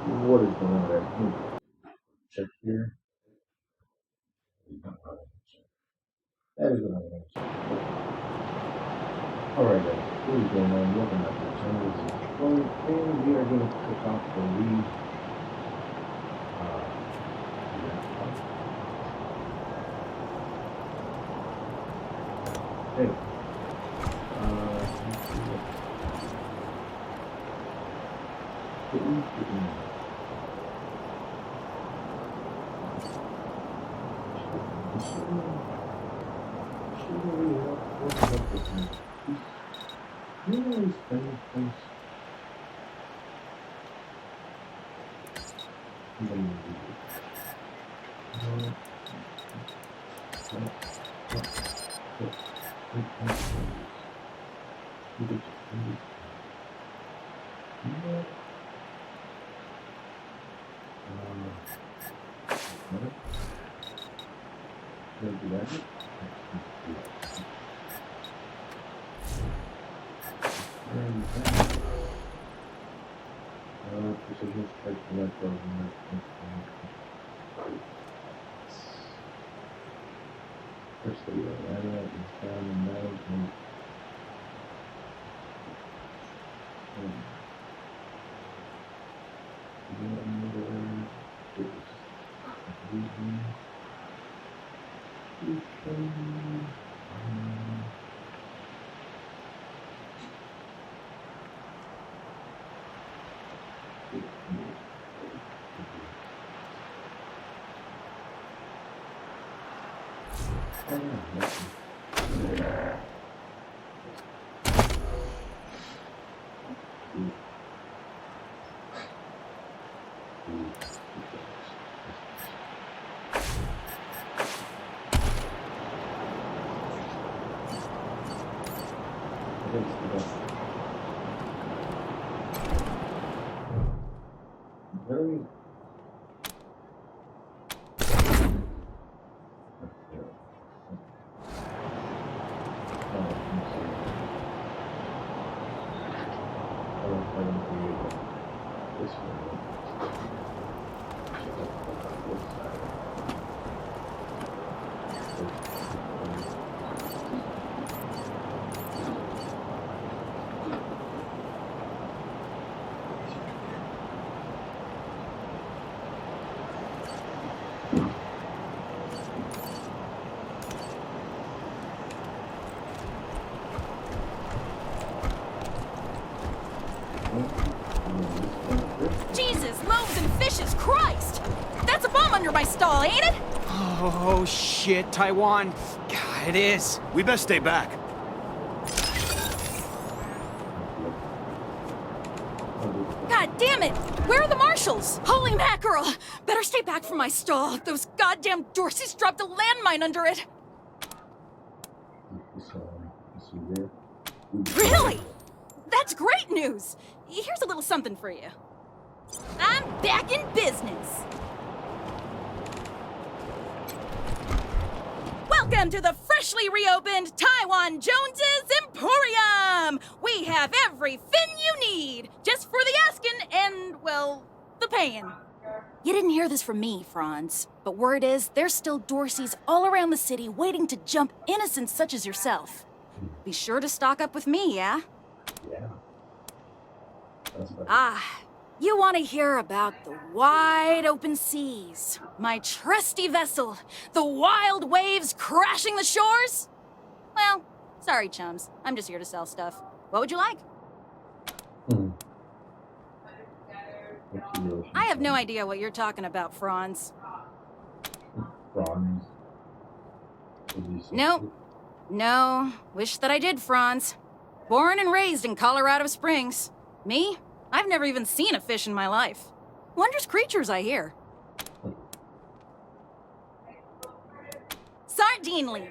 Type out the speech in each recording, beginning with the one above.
What is going on there? Check here. That is what I'm going to check. Alright guys, what is going on? Welcome back to the channel. This is Chloe, and we are going to kick off the lead. Hey. Let's see what. Precision strike electrode first video, and down and down and very Jesus, loaves and fishes, Christ! That's a bomb under my stall, ain't it? Oh, shit, Taiwan. God, it is. We best stay back. God damn it! Where are the marshals? Holy mackerel! Better stay back from my stall. Those goddamn Dorseys dropped a landmine under it. Really? That's great news! Here's a little something for you. I'm back in business. Welcome to the freshly reopened Taiwan Jones's Emporium! We have every fin you need, just for the asking and, well, the paying. You didn't hear this from me, Franz, but word is there's still Dorseys all around the city waiting to jump innocents such as yourself. Be sure to stock up with me, yeah? Yeah. You want to hear about the wide open seas, my trusty vessel, the wild waves crashing the shores? Well, sorry, chums. I'm just here to sell stuff. What would you like? I have no idea what you're talking about, Franz. Franz. Nope. No. Wish that I did, Franz. Born and raised in Colorado Springs. Me? I've never even seen a fish in my life. Wondrous creatures, I hear. Sardine Lee.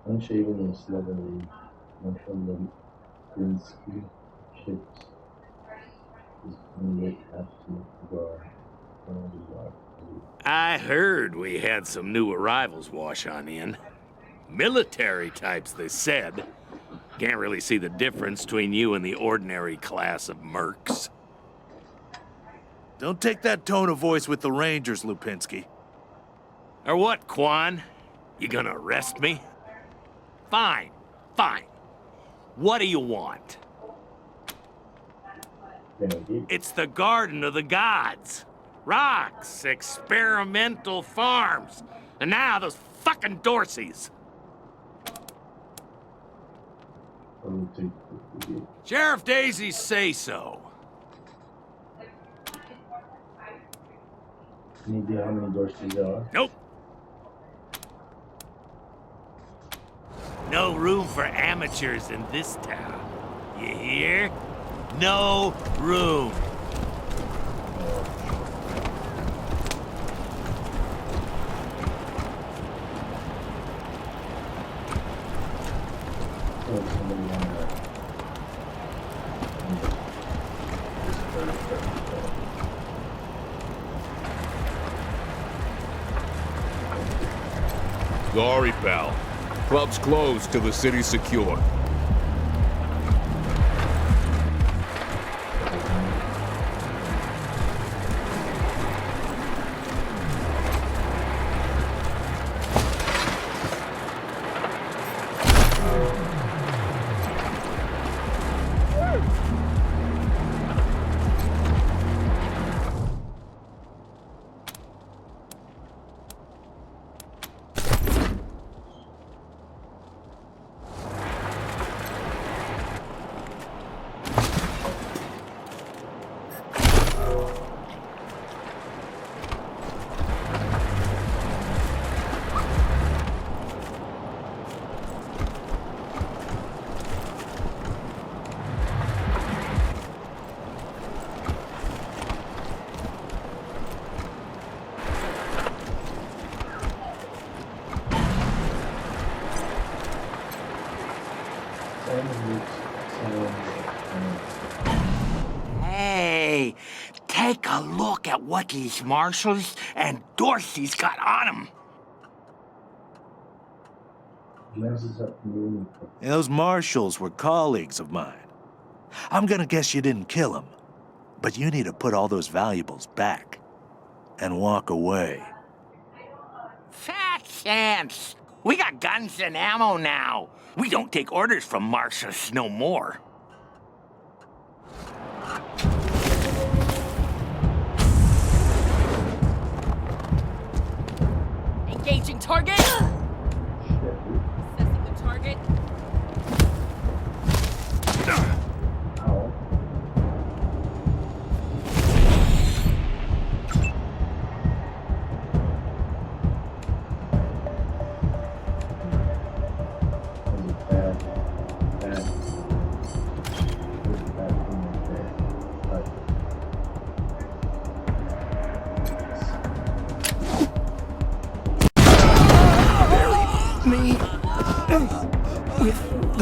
Unshaven slovenly, nonchalant Grinsky ships his unlit absent cigar. I heard we had some new arrivals wash on in. Military types, they said. Can't really see the difference between you and the ordinary class of mercs. Don't take that tone of voice with the Rangers, Lupinski. Or what, Quan? You gonna arrest me? Fine, fine. What do you want? It's the Garden of the Gods. Rocks, experimental farms, and now those fucking Dorseys. Sheriff Daisy say so. Any idea how many Dorseys there are? Nope. No room for amateurs in this town. You hear? No room. Sorry, pal. Club's closed till the city's secure. Hey, take a look at what these marshals and Dorsey's got on them. Those marshals were colleagues of mine. I'm gonna guess you didn't kill them, but you need to put all those valuables back and walk away. Fat chance. We got guns and ammo now. We don't take orders from marshals no more. Engaging target. Assessing the target.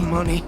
the money.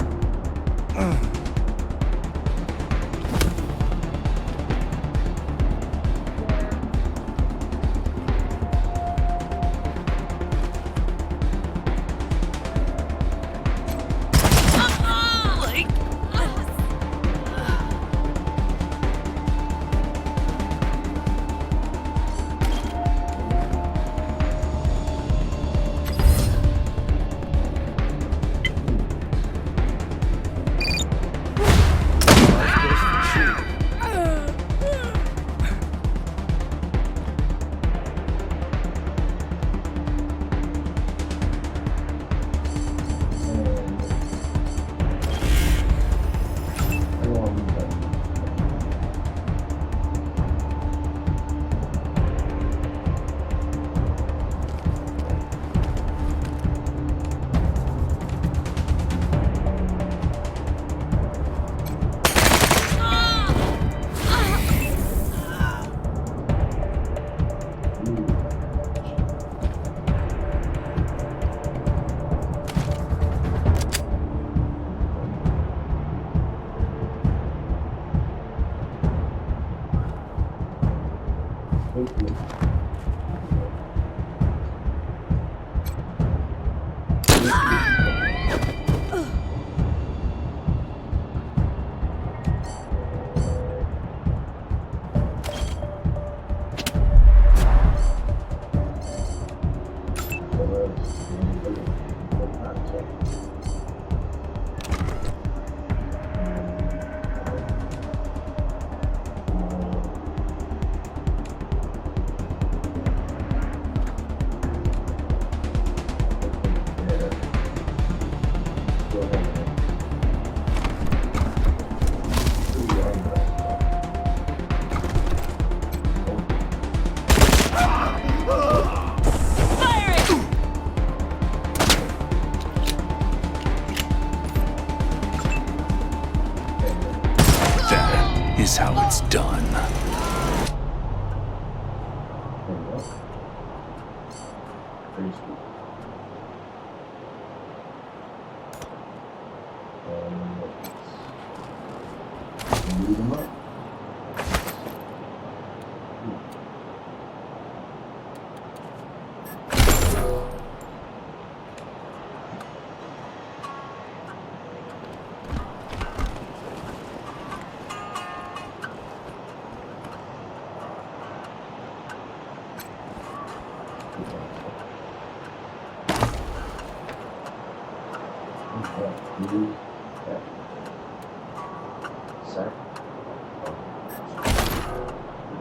Is how it's done.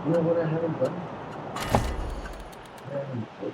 You know what I haven't done? I haven't put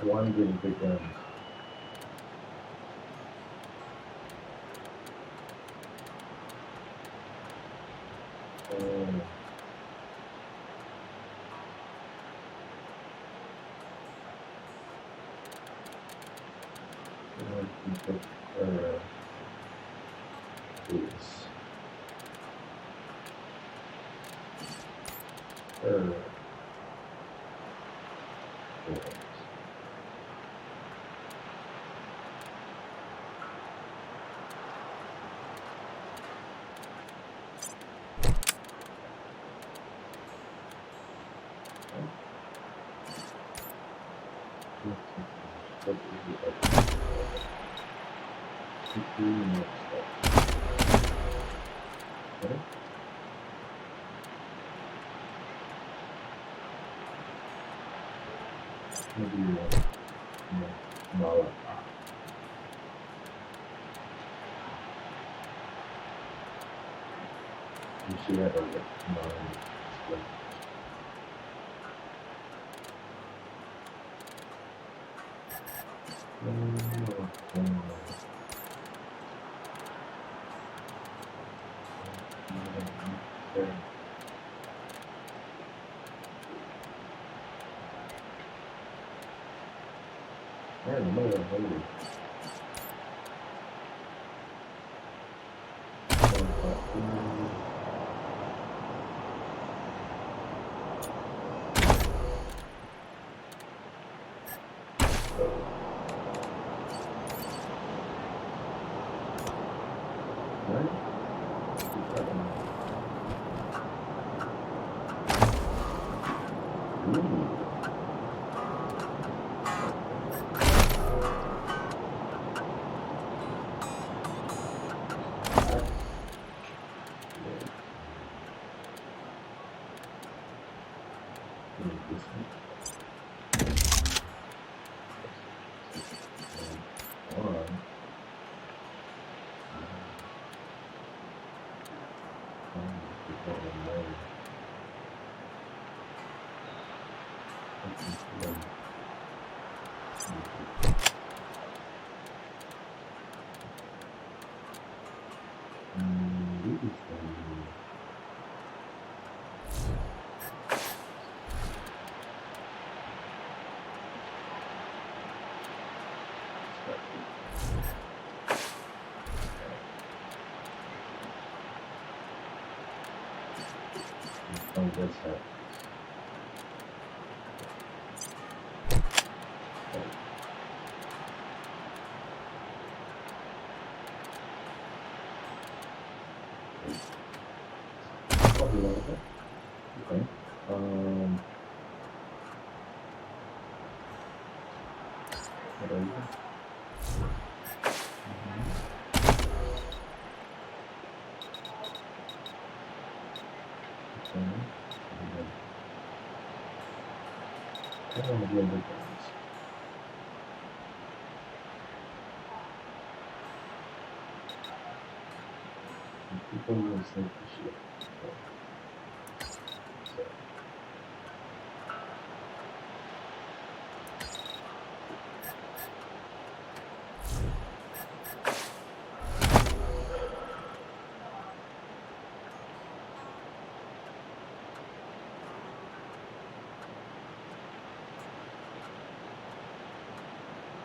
I want to get a big gun. What is the other step? To do next step. Okay. Maybe no. You see that over no. That's that. Probably like that. Okay. What are you? I don't want to be a big ones. People will say the shit. So.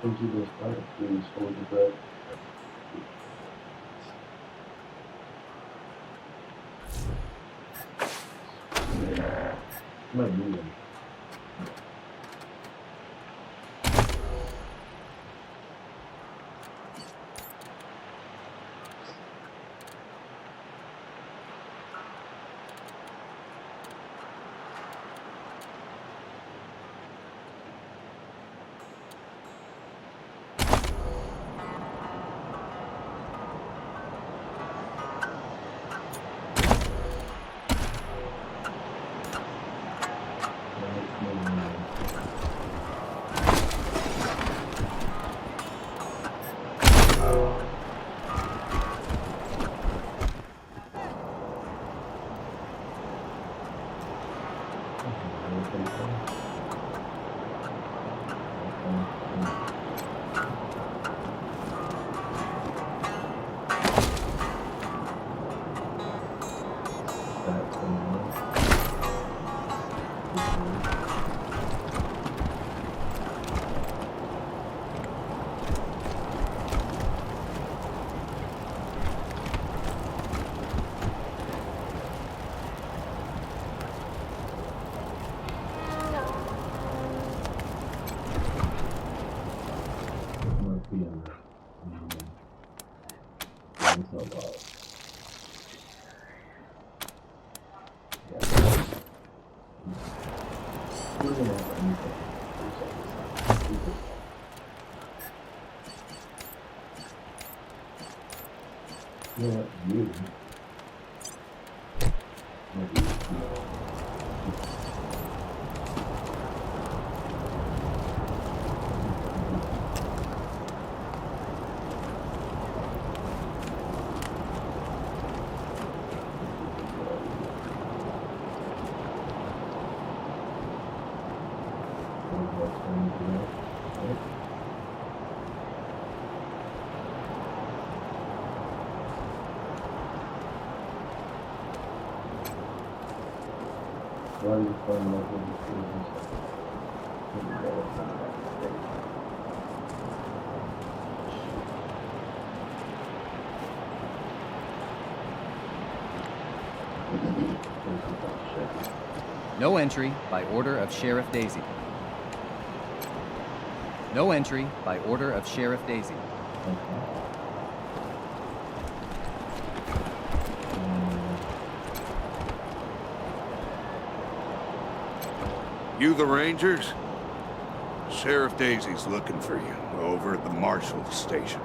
Thank you, this part. Please hold your breath. Might need them. Even if anything, you know what, you maybe what's going to do, right? Why do you find local decisions? No entry by order of Sheriff Daisy. No entry by order of Sheriff Daisy. You the Rangers? Sheriff Daisy's looking for you over at the Marshal's station.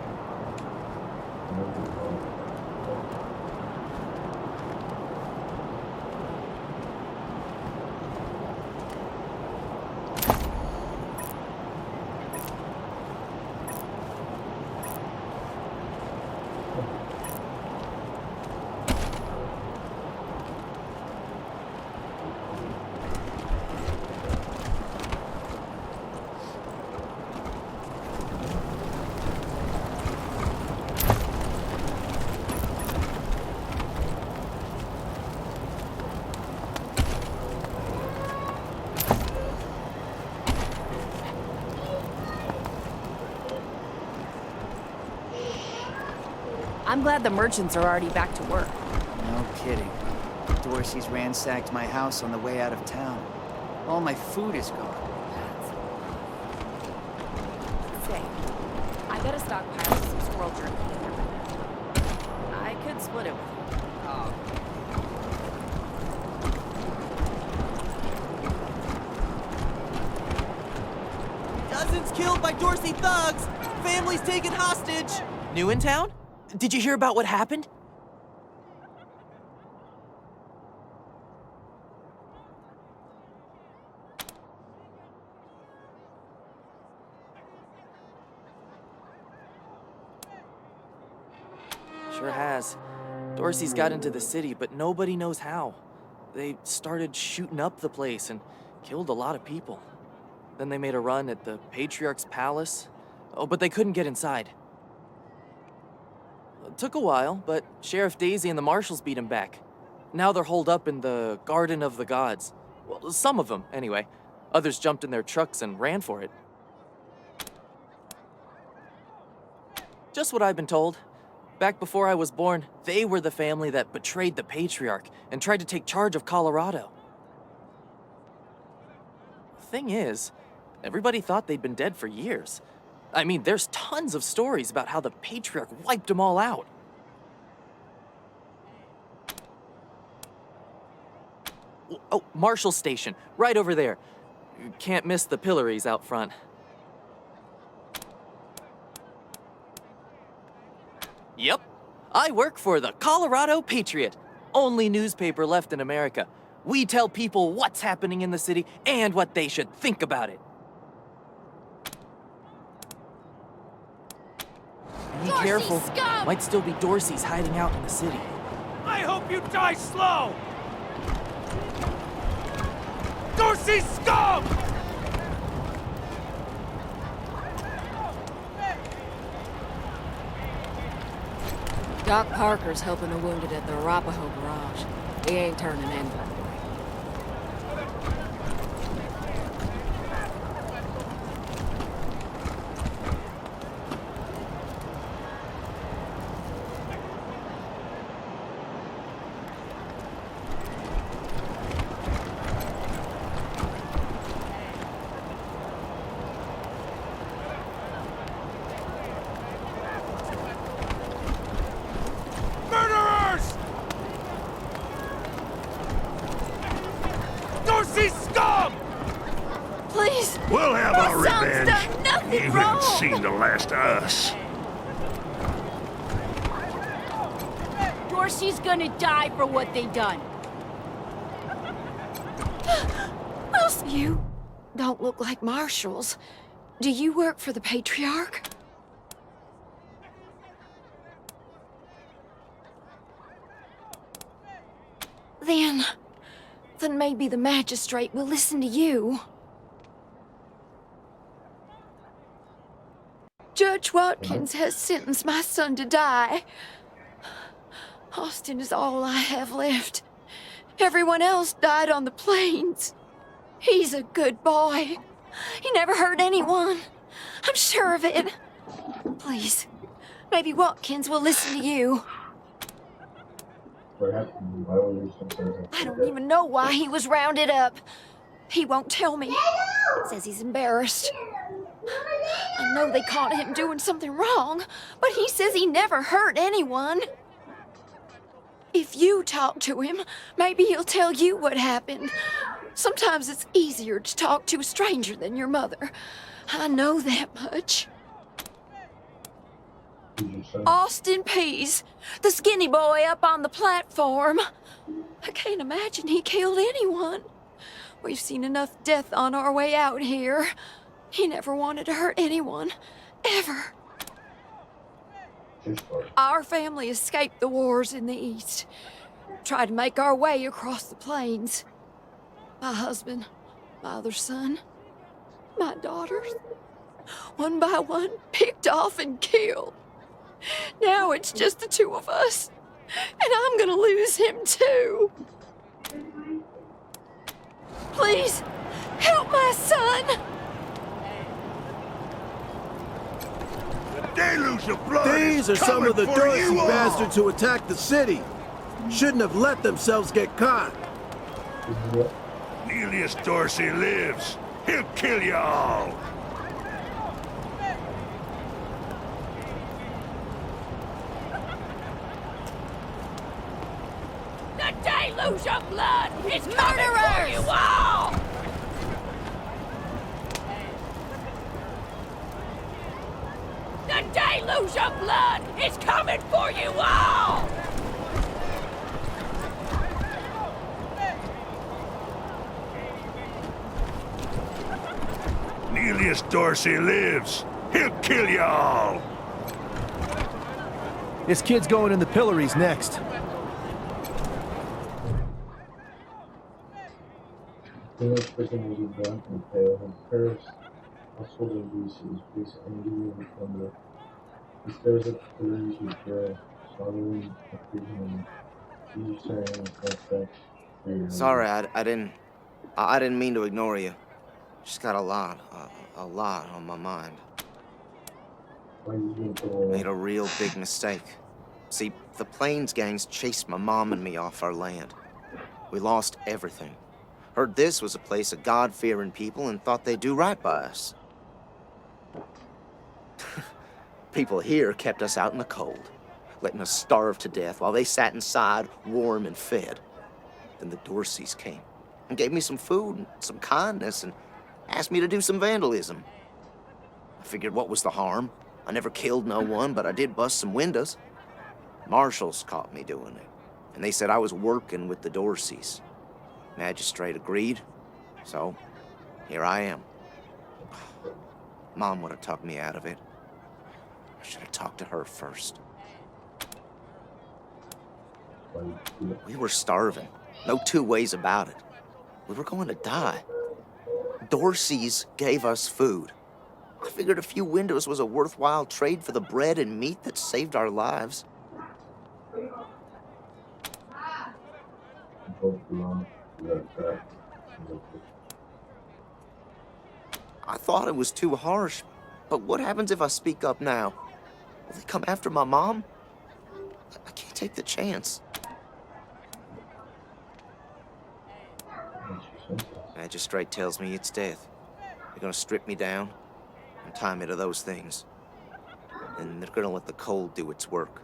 I'm glad the merchants are already back to work. No kidding. Dorsey's ransacked my house on the way out of town. All my food is gone. Say, I got a stockpile of some squirrel jerky in there. I could split it with you. Dozens killed by Dorsey thugs! Families taken hostage! New in town? Did you hear about what happened? Sure has. Dorsey's got into the city, but nobody knows how. They started shooting up the place and killed a lot of people. Then they made a run at the Patriarch's palace. Oh, but they couldn't get inside. It took a while, but Sheriff Daisy and the Marshals beat him back. Now they're holed up in the Garden of the Gods. Well, some of them, anyway. Others jumped in their trucks and ran for it. Just what I've been told. Back before I was born, they were the family that betrayed the Patriarch and tried to take charge of Colorado. Thing is, everybody thought they'd been dead for years. I mean, there's tons of stories about how the Patriarch wiped them all out. Oh, Marshal Station, right over there. You can't miss the pillories out front. Yep, I work for the Colorado Patriot, only newspaper left in America. We tell people what's happening in the city and what they should think about it. Be Dorsey careful. scum! Might still be Dorsey's hiding out in the city. I hope you die slow! Dorsey scum! Doc Parker's helping the wounded at the Arapaho garage. He ain't turning in. Please! We'll have My our son's revenge. done nothing You wrong. ain't seen the last of us. Dorsey's gonna die for what they done. You don't look like marshals. Do you work for the Patriarch? Then maybe the magistrate will listen to you. Judge Watkins has sentenced my son to die. Austin is all I have left. Everyone else died on the plains. He's a good boy. He never hurt anyone. I'm sure of it. Please, maybe Watkins will listen to you. I don't even know why he was rounded up. He won't tell me. Says he's embarrassed. I know they caught him doing something wrong, but he says he never hurt anyone. If you talk to him, maybe he'll tell you what happened. Sometimes it's easier to talk to a stranger than your mother. I know that much. Austin Pease, the skinny boy up on the platform. I can't imagine he killed anyone. We've seen enough death on our way out here. He never wanted to hurt anyone, ever. Our family escaped the wars in the East. Tried to make our way across the plains. My husband, my other son, my daughters, one by one, picked off and killed. Now it's just the two of us, and I'm gonna lose him too. Please, help my son! Deluge of blood. These are some of the Dorsey bastards who attacked the city. Shouldn't have let themselves get caught. Nelius Dorsey lives. He'll kill you all. The deluge of blood is coming for you all! The deluge of blood is coming for you all! Nelius Dorsey lives. He'll kill you all. This kid's going in the pillories next. The next person will be drunk and pale and cursed. Also, the beast is face angry and thunder. He stares at the pillars with dread, swallowing a prison and he's saying that. Sorry, I didn't mean to ignore you. Just got a lot on my mind. Made a real big mistake. See, the Plains gangs chased my mom and me off our land. We lost everything. Heard this was a place of God-fearing people and thought they'd do right by us. People here kept us out in the cold, letting us starve to death while they sat inside, warm and fed. Then the Dorseys came and gave me some food and some kindness and asked me to do some vandalism. I figured what was the harm? I never killed no one, but I did bust some windows. Marshals caught me doing it, and they said I was working with the Dorseys. Magistrate agreed, so here I am. Mom would have talked me out of it. I should have talked to her first. We were starving. No two ways about it. We were going to die. Dorseys gave us food. I figured a few windows was a worthwhile trade for the bread and meat that saved our lives. I thought it was too harsh, but what happens if I speak up now? Will they come after my mom? I can't take the chance. Magistrate tells me it's death. They're gonna strip me down and tie me to those things. And they're gonna let the cold do its work.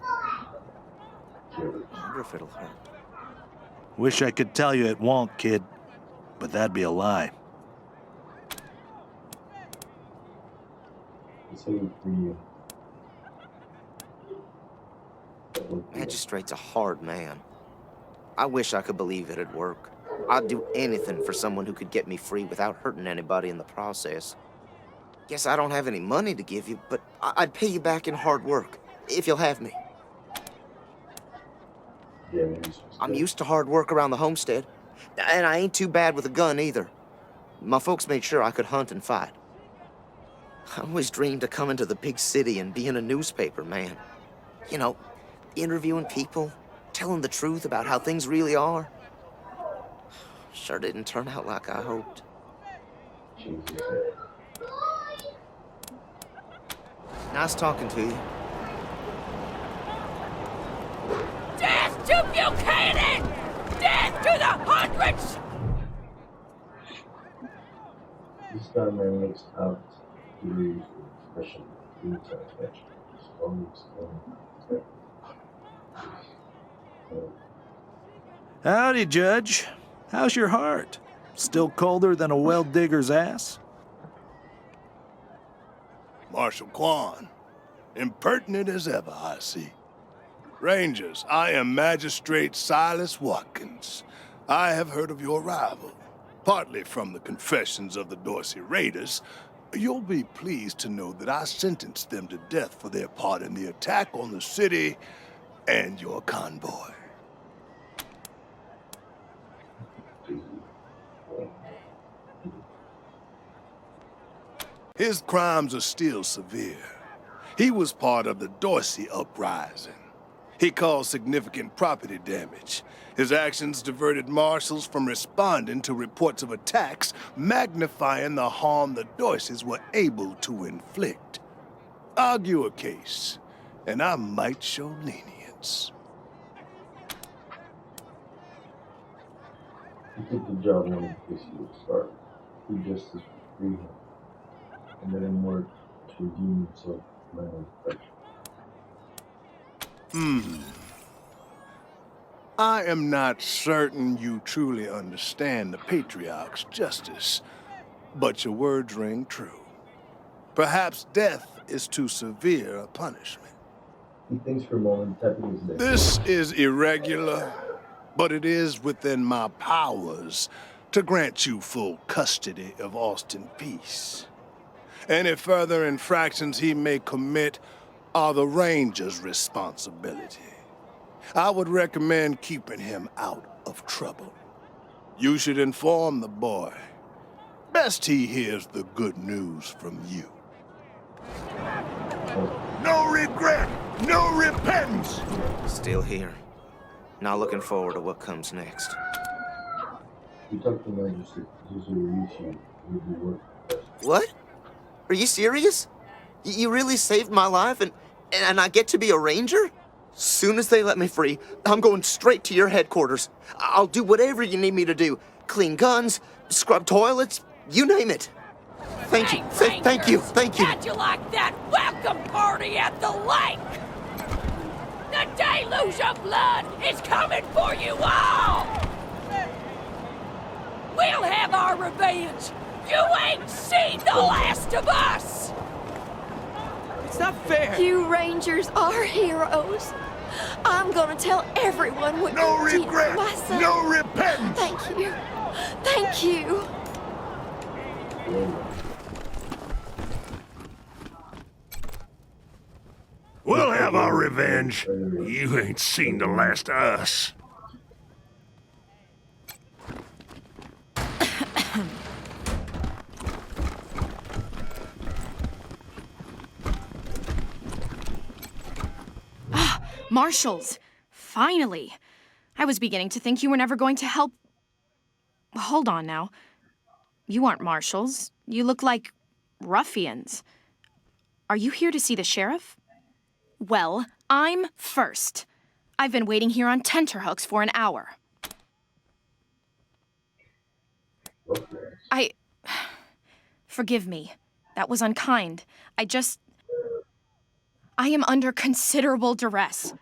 I wonder if it'll hurt. Wish I could tell you it won't, kid, but that'd be a lie. It's a good for you. That would be Magistrate's a hard man. I wish I could believe it'd work. I'd do anything for someone who could get me free without hurting anybody in the process. Guess I don't have any money to give you, but I'd pay you back in hard work, if you'll have me. yeah, maybe I'm used to hard work around the homestead, and I ain't too bad with a gun either. My folks made sure I could hunt and fight. I always dreamed of coming to the big city and being a newspaper man. You know, interviewing people, telling the truth about how things really are. Sure didn't turn out like I hoped. Jesus. Nice talking to you. Death to Buchanan! Death to the hundreds! This time man looks out to the special food satisfaction. Howdy, Judge. How's your heart? Still colder than a well digger's ass? Marshal Quan, impertinent as ever, I see. Rangers, I am Magistrate Silas Watkins. I have heard of your arrival, partly from the confessions of the Dorsey Raiders. You'll be pleased to know that I sentenced them to death for their part in the attack on the city and your convoy. His crimes are still severe. He was part of the Dorsey uprising. He caused significant property damage. His actions diverted marshals from responding to reports of attacks, magnifying the harm the Dorseys were able to inflict. Argue a case, and I might show lenience. He took the job when this would start. Free justice for free him. And let him work to redeem himself from my own affection. I am not certain you truly understand the Patriarch's justice, but your words ring true. Perhaps death is too severe a punishment. He thinks for a moment, tapping his neck. This is irregular, but it is within my powers to grant you full custody of Austin Peace. Any further infractions he may commit are the Ranger's responsibility. I would recommend keeping him out of trouble. You should inform the boy. Best he hears the good news from you. No regret, no repentance! Still here. Not looking forward to what comes next. We talked to Majesty. This will release you. You'll be working. What? Are you serious? You really saved my life and I get to be a ranger? Soon as they let me free, I'm going straight to your headquarters. I'll do whatever you need me to do. Clean guns, scrub toilets, you name it. Thank you, thank you, thank you. How'd you like that welcome party at the lake? The deluge of blood is coming for you all! We'll have our revenge. You ain't seen the last of us! It's not fair! You Rangers are heroes. I'm gonna tell everyone what No you did for regret, my son. no repentance! Thank you. Thank you. We'll have our revenge. You ain't seen the last of us. Marshals! Finally! I was beginning to think you were never going to help. Hold on now. You aren't marshals. You look like ruffians. Are you here to see the sheriff? Well, I'm first. I've been waiting here on tenterhooks for an hour. Forgive me. That was unkind. I am under considerable duress.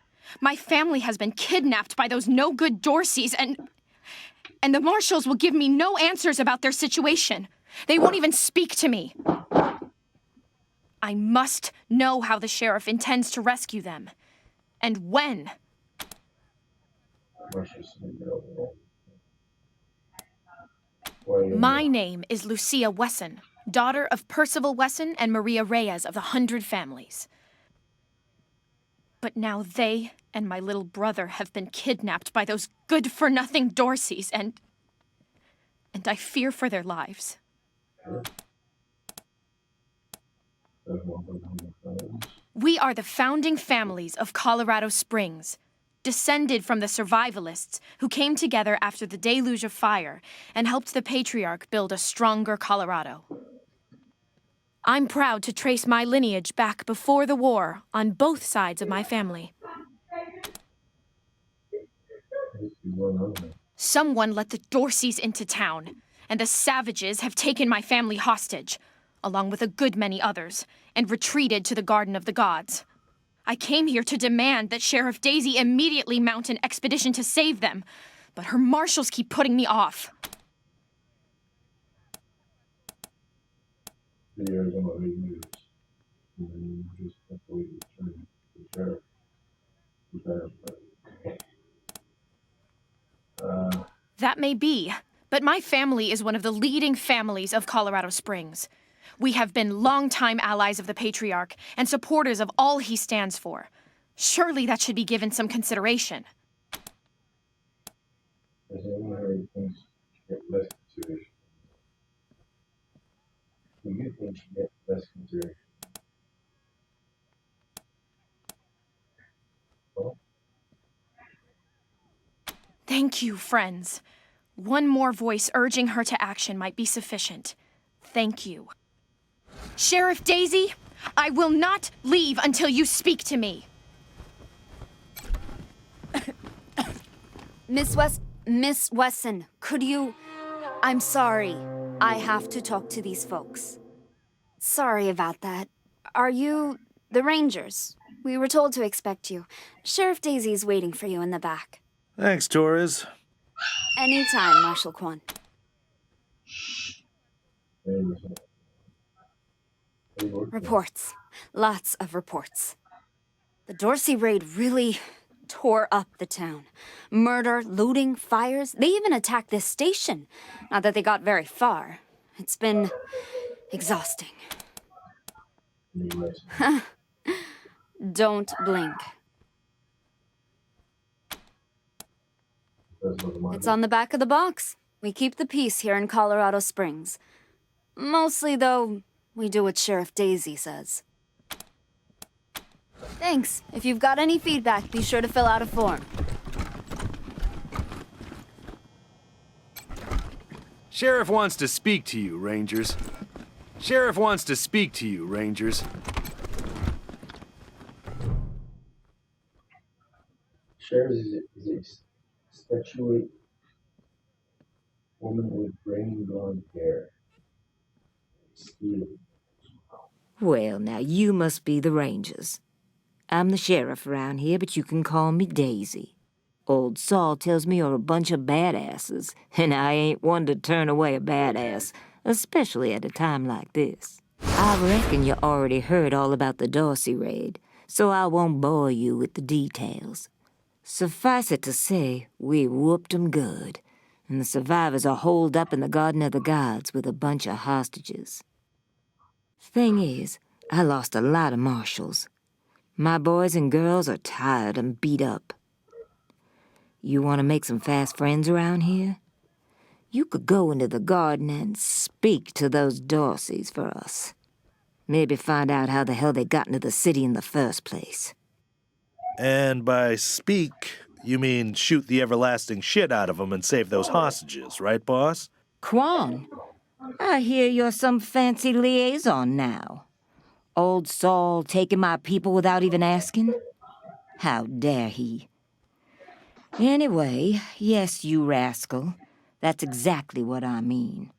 My family has been kidnapped by those no-good Dorseys, and the marshals will give me no answers about their situation. They won't even speak to me. I must know how the sheriff intends to rescue them. And when. My name is Lucia Wesson, daughter of Percival Wesson and Maria Reyes of the 100 Families. But now they and my little brother have been kidnapped by those good-for-nothing Dorseys, and I fear for their lives. We are the founding families of Colorado Springs, descended from the survivalists who came together after the deluge of fire and helped the patriarch build a stronger Colorado. I'm proud to trace my lineage back before the war on both sides of my family. Someone let the Dorseys into town, and the savages have taken my family hostage, along with a good many others, and retreated to the Garden of the Gods. I came here to demand that Sheriff Daisy immediately mount an expedition to save them, but her marshals keep putting me off. That may be, but my family is one of the leading families of Colorado Springs. We have been longtime allies of the Patriarch and supporters of all he stands for. Surely that should be given some consideration. Thank you, friends. One more voice urging her to action might be sufficient. Thank you. Sheriff Daisy, I will not leave until you speak to me. Miss Wesson, could you... I'm sorry. I have to talk to these folks. Sorry about that. Are you the Rangers? We were told to expect you. Sheriff Daisy's waiting for you in the back. Thanks, Torres. Anytime, Marshal Quan. Reports. Lots of reports. The Dorsey raid really tore up the town. Murder, looting, fires. They even attacked this station. Not that they got very far. It's been exhausting. Don't blink. It's on the back of the box. We keep the peace here in Colorado Springs. Mostly, though, we do what Sheriff Daisy says. Thanks. If you've got any feedback, be sure to fill out a form. Sheriff wants to speak to you, Rangers. Sheriff wants to speak to you, Rangers. Sheriff is a statuette woman with graying blonde hair. Steel. Well, now you must be the Rangers. I'm the sheriff around here, but you can call me Daisy. Old Saul tells me you're a bunch of badasses, and I ain't one to turn away a badass, especially at a time like this. I reckon you already heard all about the Dorsey raid, so I won't bore you with the details. Suffice it to say, we whooped 'em good, and the survivors are holed up in the Garden of the Gods with a bunch of hostages. Thing is, I lost a lot of marshals. My boys and girls are tired and beat up. You want to make some fast friends around here? You could go into the garden and speak to those Dorseys for us. Maybe find out how the hell they got into the city in the first place. And by speak, you mean shoot the everlasting shit out of them and save those hostages, right, boss? Quan, I hear you're some fancy liaison now. Old Saul taking my people without even asking? How dare he? Anyway, yes, you rascal. That's exactly what I mean.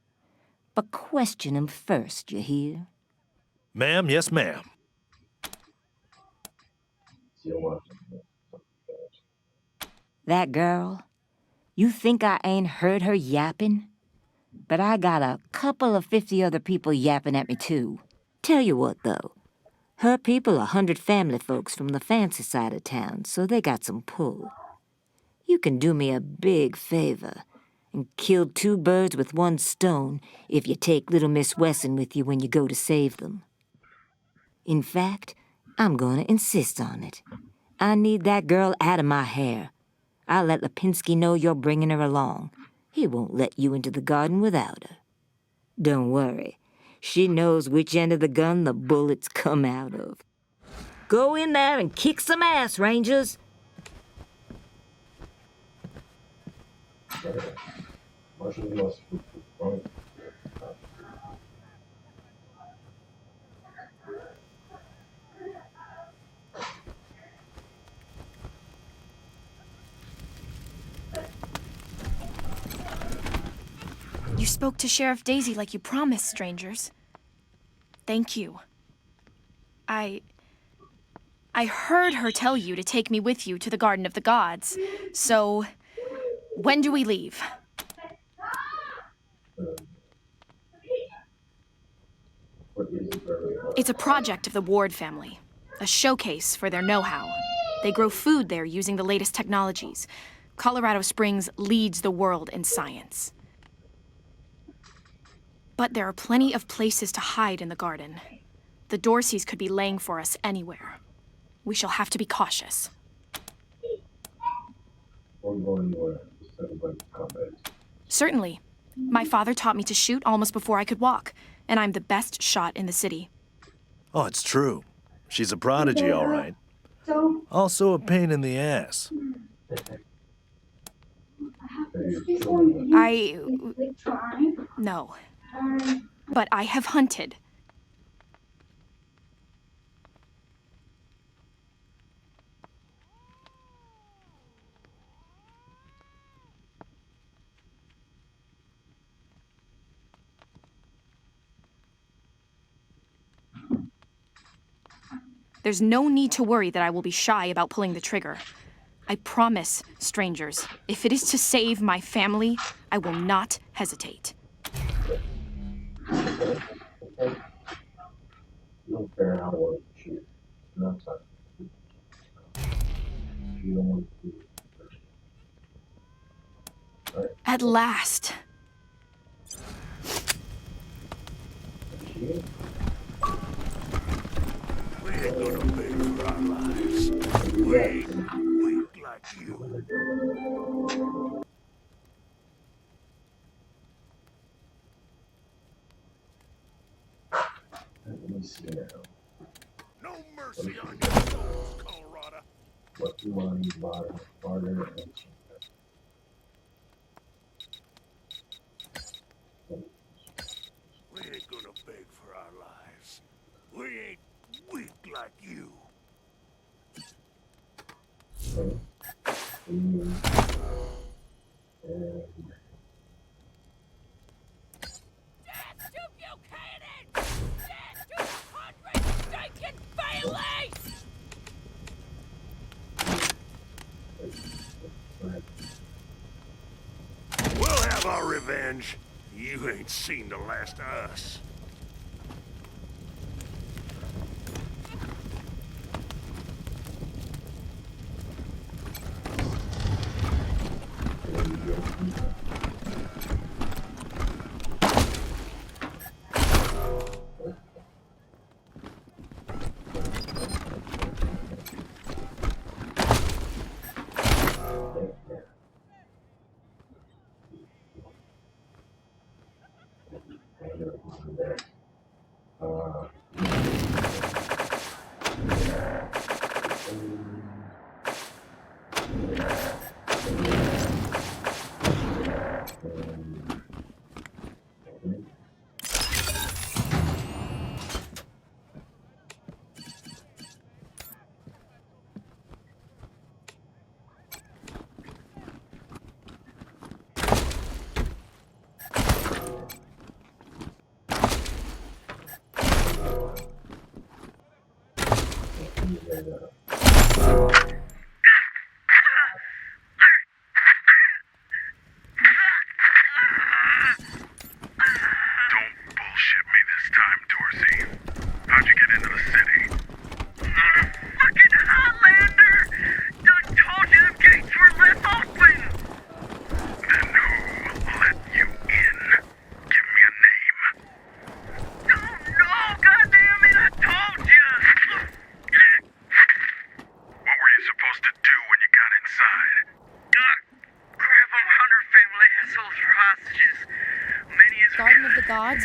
But question him first, you hear? Ma'am, yes, ma'am. That girl, you think I ain't heard her yapping? But I got a couple of 50 other people yapping at me, too. Tell you what, though, Her people are 100 family folks from the fancy side of town, so they got some pull. You can do me a big favor and kill 2 birds with 1 stone if you take little Miss Wesson with you when you go to save them. In fact, I'm going to insist on it. I need that girl out of my hair. I'll let Lipinski know you're bringing her along. He won't let you into the garden without her. Don't worry. She knows which end of the gun the bullets come out of. Go in there and kick some ass, Rangers. Marshall lost from You spoke to Sheriff Daisy like you promised, strangers. Thank you. I heard her tell you to take me with you to the Garden of the Gods. So, when do we leave? It's a project of the Ward family. A showcase for their know-how. They grow food there using the latest technologies. Colorado Springs leads the world in science. But there are plenty of places to hide in the garden. The Dorseys could be laying for us anywhere. We shall have to be cautious. Certainly. My father taught me to shoot almost before I could walk, and I'm the best shot in the city. Oh, it's true. She's a prodigy, all right. Also a pain in the ass. No. But I have hunted. There's no need to worry that I will be shy about pulling the trigger. I promise, strangers, if it is to save my family, I will not hesitate. You don't care how well you shoot. No, it's not. You don't want to do it. Right. At last. We ain't gonna pay for our lives. We ain't weak like you. Let me see now. No mercy on your souls, Colorado. What do you want, barter, and We ain't gonna beg for our lives. We ain't weak like you. Death to Buchanan! Death to 100 stinking Baileys! We'll have our revenge. You ain't seen the last of us. Don't bullshit me this time, Dorsey. How'd you get into the city?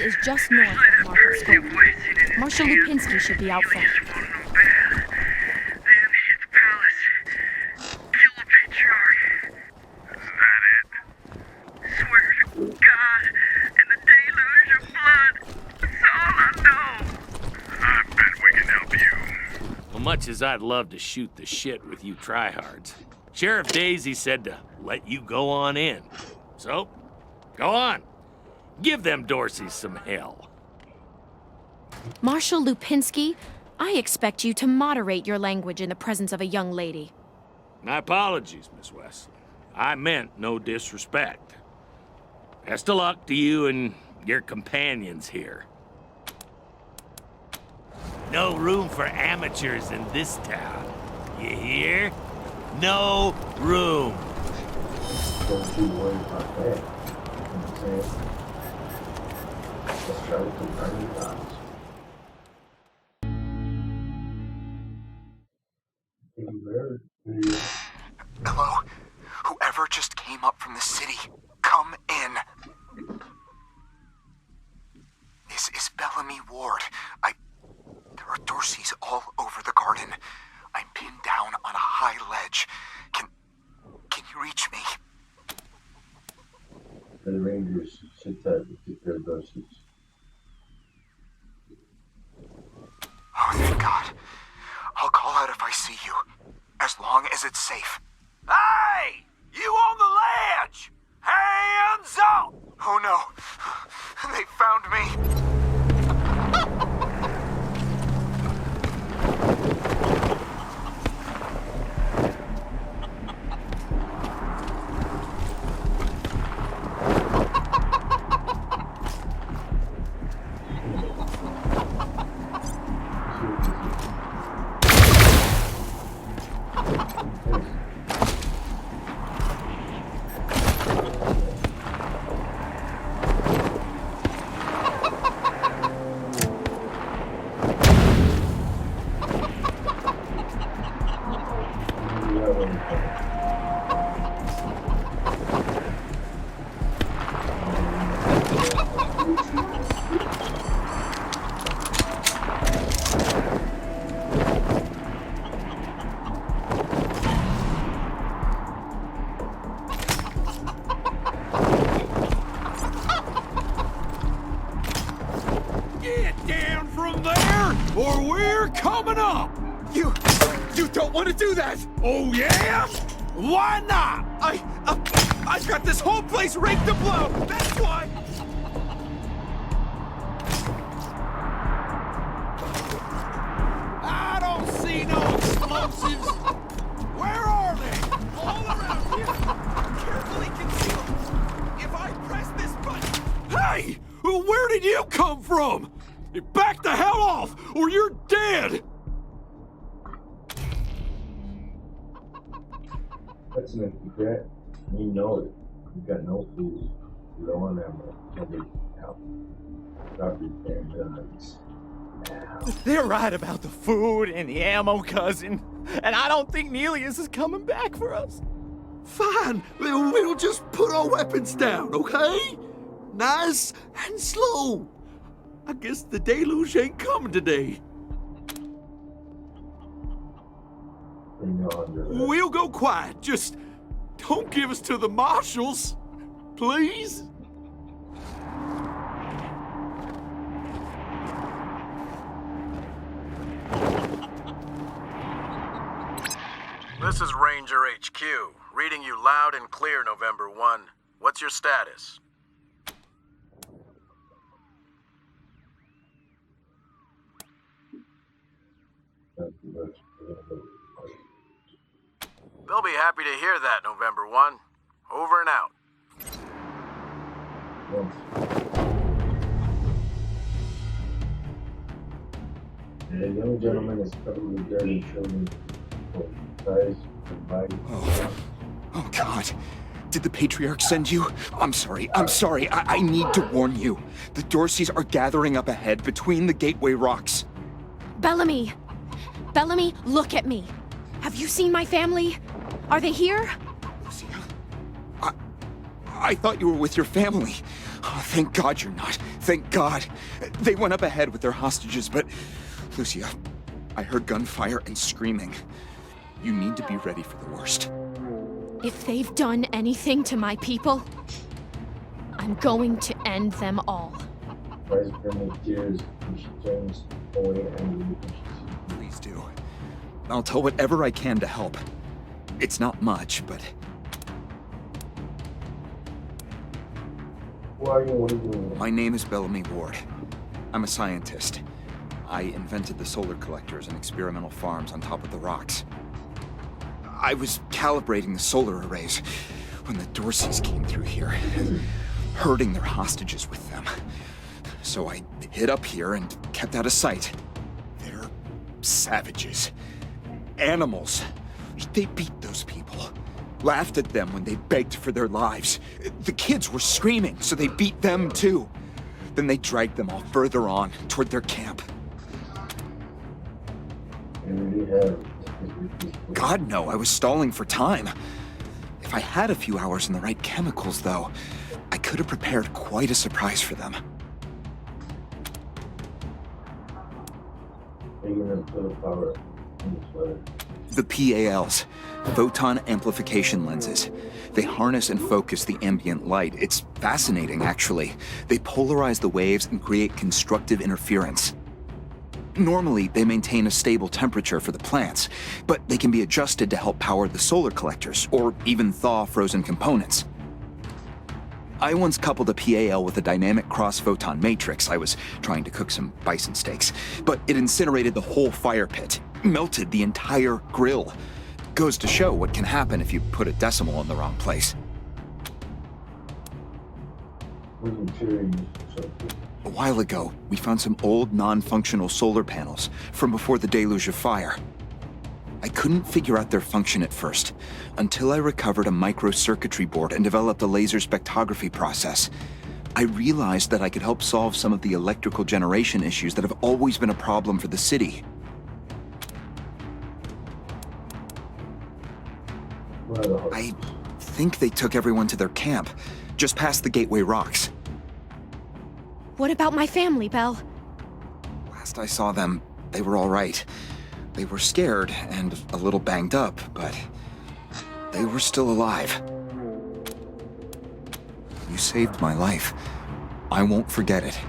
is just north of Market Square. Marshal Lupinski should be out front. Much as I'd love to shoot the shit with you tryhards, Sheriff Daisy said to let you go on in. So, go on. Give them Dorseys some hell. Marshal Lupinski, I expect you to moderate your language in the presence of a young lady. My apologies, Miss Westland. I meant no disrespect. Best of luck to you and your companions here. No room for amateurs in this town. You hear? No room. Don't you worry about that. You know what I'm saying? Let's try with the tiny dots. Hello? Whoever just came up from the city, come in. This is Bellamy Ward. There are Dorseys all over the garden. I'm pinned down on a high ledge. Can you reach me? The Rangers sit tight with their Dorseys. Oh, thank God. I'll call out if I see you, as long as it's safe. Hey! You on the ledge! Hands up! Oh no, they found me. Or we're coming up! You don't want to do that! Oh, yeah? Why not? I've got this whole place rigged to blow! That's why! I don't see no explosives! Where are they? All around here! Carefully concealed! If I press this button... Hey! Where did you come from? Back the hell off, or you're dead! That's an empty threat. You know it. You've got no food. Low on ammo. Nobody can help. Drop your damn guns. Now. They're right about the food and the ammo, cousin. And I don't think Nelius is coming back for us. Fine. We'll just put our weapons down, okay? Nice and slow. I guess the deluge ain't coming today. We'll go quiet. Just don't give us to the marshals, please. This is Ranger HQ, reading you loud and clear, November 1. What's your status? They'll be happy to hear that, November 1. Over and out. The young gentleman is covered with dirt and children. Thighs and body. Oh, God. Did the Patriarch send you? I'm sorry. I need to warn you. The Dorseys are gathering up ahead between the Gateway Rocks. Bellamy! Bellamy, look at me. Have you seen my family? Are they here? I thought you were with your family. Oh, thank God you're not. Thank God. They went up ahead with their hostages, but... Lucia, I heard gunfire and screaming. You need to be ready for the worst. If they've done anything to my people, I'm going to end them all. Tries burning tears and she turns away angry. Please do. I'll tell whatever I can to help. It's not much, but... Who are you? What are you doing? My name is Bellamy Ward. I'm a scientist. I invented the solar collectors and experimental farms on top of the rocks. I was calibrating the solar arrays when the Dorseys came through here, herding their hostages with them. So I hid up here and kept out of sight. They're savages. Animals. They beat those people. Laughed at them when they begged for their lives. The kids were screaming, so they beat them too. Then they dragged them all further on, toward their camp. God, no, I was stalling for time. If I had a few hours and the right chemicals, though, I could have prepared quite a surprise for them. The PALs, photon amplification lenses. They harness and focus the ambient light. It's fascinating, actually. They polarize the waves and create constructive interference. Normally, they maintain a stable temperature for the plants, but they can be adjusted to help power the solar collectors, or even thaw frozen components. I once coupled a PAL with a dynamic cross-photon matrix. I was trying to cook some bison steaks, but it incinerated the whole fire pit, melted the entire grill. Goes to show what can happen if you put a decimal in the wrong place. A while ago, we found some old, non-functional solar panels from before the deluge of fire. I couldn't figure out their function at first, until I recovered a microcircuitry board and developed a laser spectrography process. I realized that I could help solve some of the electrical generation issues that have always been a problem for the city. I think they took everyone to their camp, just past the Gateway Rocks. What about my family, Belle? Last I saw them, they were all right. They were scared and a little banged up, but they were still alive. You saved my life. I won't forget it.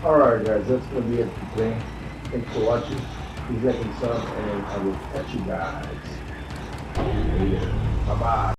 Alright guys, that's gonna be it for today. Thanks for watching. Please like and sub, and I will catch you guys later. Bye bye.